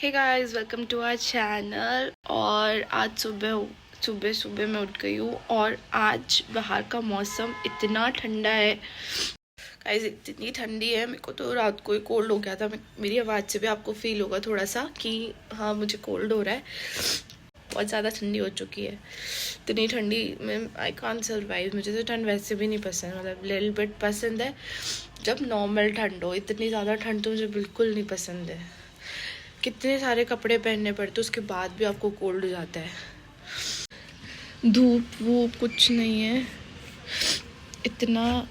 Hey guys, welcome to our channel. और आज सुबह सुबह मैं उठ गई हूँ और आज बाहर का मौसम इतना ठंडा है गाइस, इतनी ठंडी है। मेरे को तो रात को ही कोल्ड हो गया था। मेरी आवाज़ से भी आपको फील होगा थोड़ा सा कि हाँ मुझे कोल्ड हो रहा है। बहुत ज़्यादा ठंडी हो चुकी है। इतनी ठंडी में आई कांट सर्वाइव। मुझे तो ठंड वैसे भी नहीं पसंद, मतलब लिटिल बिट पसंद है जब नॉर्मल ठंड हो। इतनी ज़्यादा ठंड तो मुझे बिल्कुल नहीं पसंद है। कितने सारे कपड़े पहनने पड़ते उसके बाद भी आपको कोल्ड हो जाता है। धूप वूप कुछ नहीं है, इतना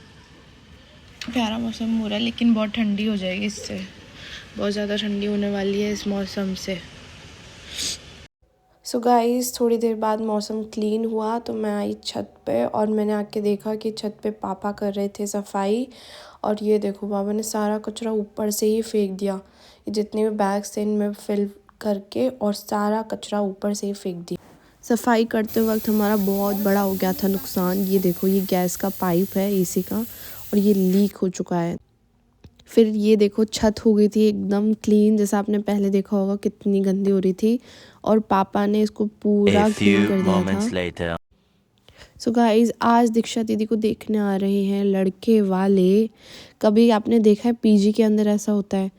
प्यारा मौसम हो रहा है, लेकिन बहुत ठंडी हो जाएगी इससे। बहुत ज़्यादा ठंडी होने वाली है इस मौसम से। सो गाइस, थोड़ी देर बाद मौसम क्लीन हुआ तो मैं आई छत पे और मैंने आके देखा कि छत पे पापा कर रहे थे सफाई। और ये देखो, पापा ने सारा कचरा ऊपर से ही फेंक दिया। ये जितने भी बैग्स थे इनमें फिल करके और सारा कचरा ऊपर से ही फेंक दिया। सफाई करते वक्त हमारा बहुत बड़ा हो गया था नुकसान। ये देखो, ये गैस का पाइप है एसी का और ये लीक हो चुका है। फिर ये देखो, छत हो गई थी एकदम क्लीन, जैसा आपने पहले देखा होगा कितनी गंदी हो रही थी। और पापा ने इसको पूरा क्लीन कर दिया था। सो गाइज, आज दीक्षा दीदी को देखने आ रहे हैं लड़के वाले। कभी आपने देखा है पीजी के अंदर ऐसा होता है?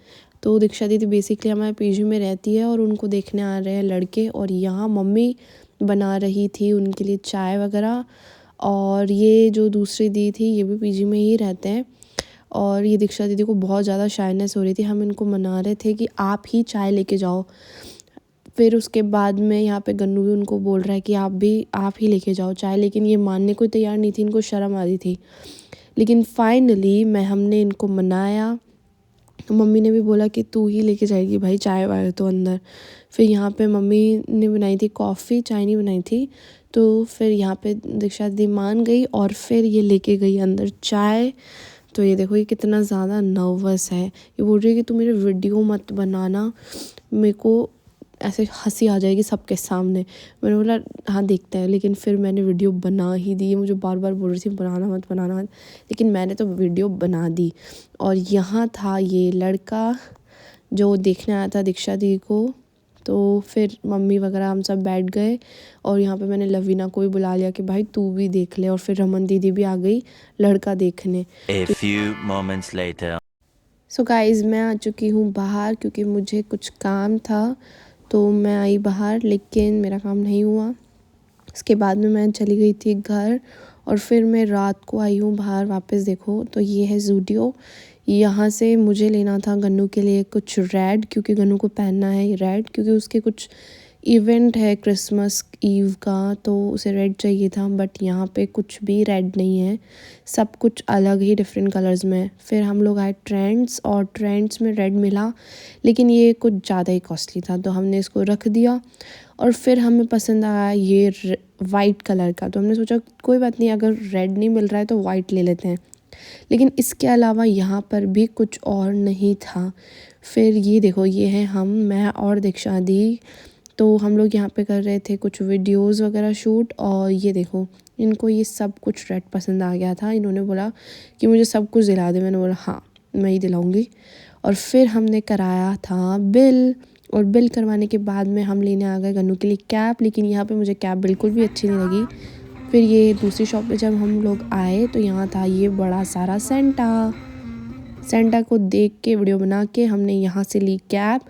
तो दीक्षा दीदी बेसिकली हमारे पीजी में रहती है और उनको देखने आ रहे हैं लड़के। और यहाँ मम्मी बना रही थी उनके लिए चाय वगैरह। और ये जो दूसरी दी थी ये भी पीजी में ही रहते हैं। और ये दीक्षा दीदी को बहुत ज़्यादा शाइनेस हो रही थी। हम इनको मना रहे थे कि आप ही चाय लेके जाओ। फिर उसके बाद में यहाँ पे गन्नू भी उनको बोल रहा है कि आप ही लेके जाओ चाय, लेकिन ये मानने को तैयार नहीं थी, इनको शर्म आ रही थी। लेकिन फाइनली हमने इनको मनाया। मम्मी ने भी बोला कि तू ही लेके जाएगी भाई चाय वाय तो अंदर। फिर यहाँ पे मम्मी ने बनाई थी कॉफ़ी, चाय नहीं बनाई थी। तो फिर यहाँ पे दीक्षा दीदी मान गई और फिर ये लेके गई अंदर चाय। तो ये देखो, ये कितना ज़्यादा नर्वस है। ये बोल रही है कि तू मेरे वीडियो मत बनाना, मेरे को ऐसे हंसी आ जाएगी सबके सामने। मैंने बोला हाँ देखते हैं, लेकिन फिर मैंने वीडियो बना ही दी। मुझे बार बार बोल रही थी बनाना मत, लेकिन मैंने तो वीडियो बना दी। और यहाँ था ये लड़का जो देखने आया था दीक्षा दी को। तो फिर मम्मी वगैरह हम सब बैठ गए और यहाँ पे मैंने लवीना को भी बुला लिया कि भाई तू भी देख ले। और फिर रमन दीदी भी आ गई लड़का देखने। A few moments later. So guys, मैं आ चुकी हूँ बाहर क्योंकि मुझे कुछ काम था। तो मैं आई बाहर, लेकिन मेरा काम नहीं हुआ। उसके बाद में मैं चली गई थी घर और फिर मैं रात को आई हूँ बाहर वापस। देखो तो ये है ज़ूडियो। यहाँ से मुझे लेना था गन्नू के लिए कुछ रेड, क्योंकि गन्नू को पहनना है रेड, क्योंकि उसके कुछ इवेंट है क्रिसमस ईव का, तो उसे रेड चाहिए था। बट यहाँ पे कुछ भी रेड नहीं है, सब कुछ अलग ही डिफरेंट कलर्स में है। फिर हम लोग आए ट्रेंड्स और ट्रेंड्स में रेड मिला, लेकिन ये कुछ ज़्यादा ही कॉस्टली था तो हमने इसको रख दिया। और फिर हमें पसंद आया ये वाइट कलर का, तो हमने सोचा कोई बात नहीं, अगर रेड नहीं मिल रहा है तो वाइट ले लेते हैं। लेकिन इसके अलावा यहाँ पर भी कुछ और नहीं था। फिर ये देखो, ये है मैं और दीक्षा दी। तो हम लोग यहाँ पे कर रहे थे कुछ वीडियोस वगैरह शूट। और ये देखो, इनको ये सब कुछ रेड पसंद आ गया था। इन्होंने बोला कि मुझे सब कुछ दिला दे। मैंने बोला हाँ मैं ही दिलाऊंगी। और फिर हमने कराया था बिल। और बिल करवाने के बाद में हम लेने आ गए गन्नू के लिए कैप, लेकिन यहाँ पे मुझे कैप बिल्कुल भी अच्छी नहीं लगी। फिर ये दूसरी शॉप पे जब हम लोग आए तो यहाँ था ये बड़ा सारा सेंटा को देख के वीडियो बना के हमने यहाँ से ली cap.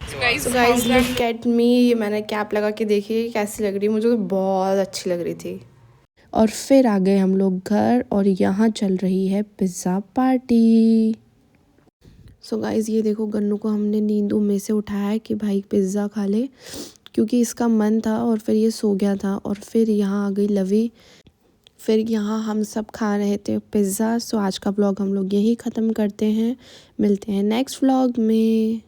So guys look at me, ये मैंने कैप लगा के देखी कैसी लग रही है। मुझे तो बहुत अच्छी लग रही थी। और फिर आ गए हम लोग घर और यहाँ चल रही है पिज़्ज़ा पार्टी। सो गाइस, ये देखो, गन्नू को हमने नींदों में से उठाया है कि भाई पिज़्ज़ा खा ले, क्योंकि इसका मन था। और फिर ये सो गया था। और फिर यहाँ आ गई लवी। फिर यहाँ हम सब खा रहे थे पिज़्ज़ा। सो आज का व्लॉग हम लोग यहीं ख़त्म करते हैं। मिलते हैं नेक्स्ट व्लॉग में।